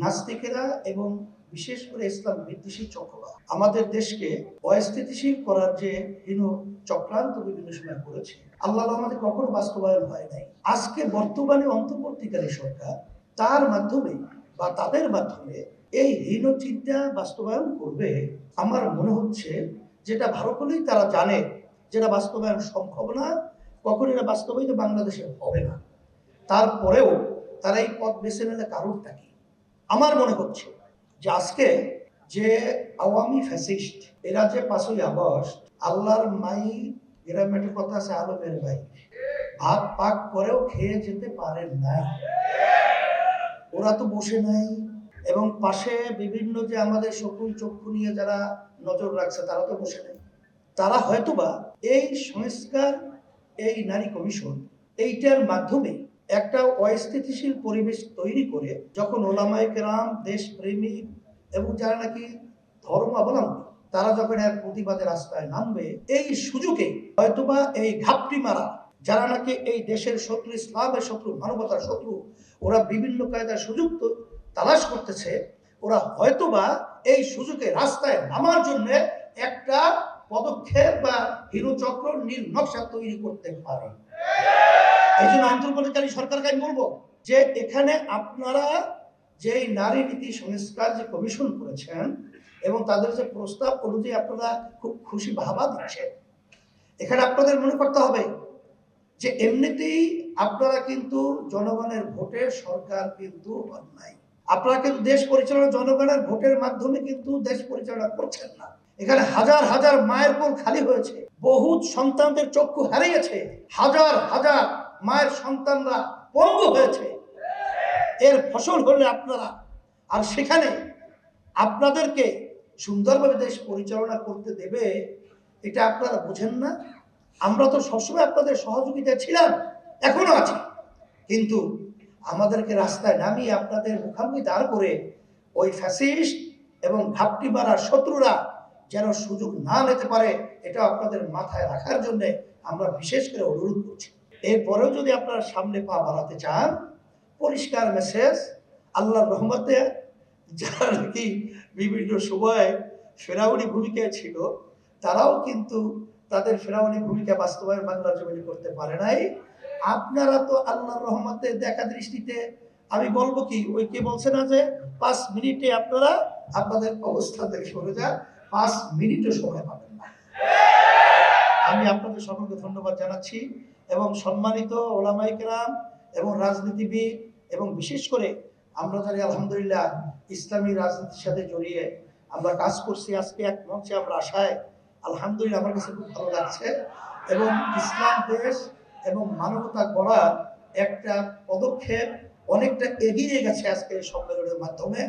নাস্তিকেরা এবং বিশেষ করে ইসলাম বিদ্বেষী চক্ররা আমাদের দেশকে অস্থিতিশীল করার যে হীন চক্রান্ত বিভিন্ন সময় করেছে, আল্লাহ আমাদের কখনো বাস্তবায়ন হয় নাই। আজকে বর্তমানে অন্তর্বর্তীকালী সরকার তার মাধ্যমে বা তাদের মাধ্যমে এই হীন চিন্তা বাস্তবায়ন করবে। আমার মনে হচ্ছে যেটা ভালো করেই তারা জানে যেটা বাস্তবায়ন সম্ভব না, কখন এটা বাস্তবায়িত বাংলাদেশে হবে না, তারপরেও তারা এই পথ বেছে নিলে কারণটা কি? আমার মনে হচ্ছে যে আজকে যে আওয়ামী ফ্যাসিস্ট এরা যে 5ই আগস্ট আল্লাহর মাই গ্রামের কথা আছে আলমের ভাই ভাত পাক করেও খেয়ে যেতে পারেন নাই, ওরা তো বসে নাই। এবং পাশে বিভিন্ন যে আমাদের শকুন চক্ষু নিয়ে যারা নজর রাখছে তারা তো বসে নাই। তারা হয়তোবা এই সংস্কার, এই নারী কমিশন এইটার মাধ্যমে একটা অস্থিতিশীল পরিবেশ তৈরি করে যখন ওলামায়ে কেরাম, দেশপ্রেমিক এবং যারা নাকি ধর্মাবলম্বী তারা যখন এর প্রতিবাদে রাস্তায় নামবে, এই সুযোগে হয়তোবা এই ঘাপটি মারা যারা নাকি এই দেশের শত্রু, ইসলামের শত্রু, মানবতার শত্রু, ওরা বিভিন্ন কায়দার সুযোগ তালাশ করতেছে, ওরা হয়তোবা এই সুযোগে রাস্তায় নামার জন্য একটা পদক্ষেপ বা হিরোচক্র নীল নকশা তৈরি করতে পারে। এই জন্য অন্তর্বর্তীকালীন সরকারকে আমি বলবো যে এখানে আপনারা যে নারী নীতি সংস্কার যে কমিশন করেছেন এবং তাদের যে প্রস্তাব অনুযায়ী আপনারা খুব খুশি ভাবা দিচ্ছেন, এখানে আপনাদের মনে করতে হবে যে এমনিতেই আপনারা কিন্তু জনগণের ভোটে সরকার কিন্তু নাই, আপনারা কিন্তু দেশ পরিচালনা জনগণের ভোটের মাধ্যমে কিন্তু দেশ পরিচালনা করছেন না। এখানে হাজার হাজার মায়ের কোল খালি হয়েছে, বহু সন্তানদের চক্ষু হারিয়েছে, হাজার হাজার মায়ের সন্তানরা পঙ্গু হয়েছে, এর ফসল হলে আপনারা। আর সেখানে আপনাদেরকে সুন্দরভাবে দেশ পরিচালনা করতে দেবে এটা আপনারা বোঝেন না। আমরা তো সবসময় আপনাদের সহযোগিতা ছিলাম, এখনো আছি, কিন্তু আমাদেরকে রাস্তায় নামিয়ে আপনাদের মুখামুখি দাঁড় করে ওই ফ্যাসিস্ট এবং ঘাপটি মারার শত্রুরা যেন সুযোগ না নিতে পারে, এটা আপনাদের মাথায় রাখার জন্য আমরা বিশেষ করে অনুরোধ করছি। এরপরেও যদি আপনারা সামনে পা বাড়াতে চান, পরিষ্কার মেসেজ, আল্লাহর রহমতে যারা নাকি বিভিন্ন সময় ফেরাউনি ভূমিকায় ছিল তারাও কিন্তু তাদের ফেরাউনি ভূমিকা বাস্তবায়ন বাংলার জমিনে করতে পারে নাই। আপনারা তো আল্লাহর রহমতে দেখা দৃষ্টিতে আমি বলবো কি, ওই কে বলছে না যে 5 মিনিটে আপনারা আপনাদের অবস্থা থেকে সরে যান, 5 মিনিটও সময় পাবেন না। আমি আপনাদের সকলকে ধন্যবাদ জানাচ্ছি এবং সম্মানিত ওলামায়ে কেরাম এবং রাজনীতিবিদ এবং বিশেষ করে আমরা যারা আলহামদুলিল্লাহ ইসলামী রাজনীতির সাথে জড়িয়ে আমরা কাজ করছি, আজকে এক মঞ্চে আমরা আসায় আলহামদুলিল্লাহ আমার কাছে খুব ভালো লাগছে এবং ইসলাম দেশ এবং মানবতা গড়ার একটা পদক্ষেপ অনেকটা এগিয়ে গেছে আজকে এই সম্মেলনের মাধ্যমে।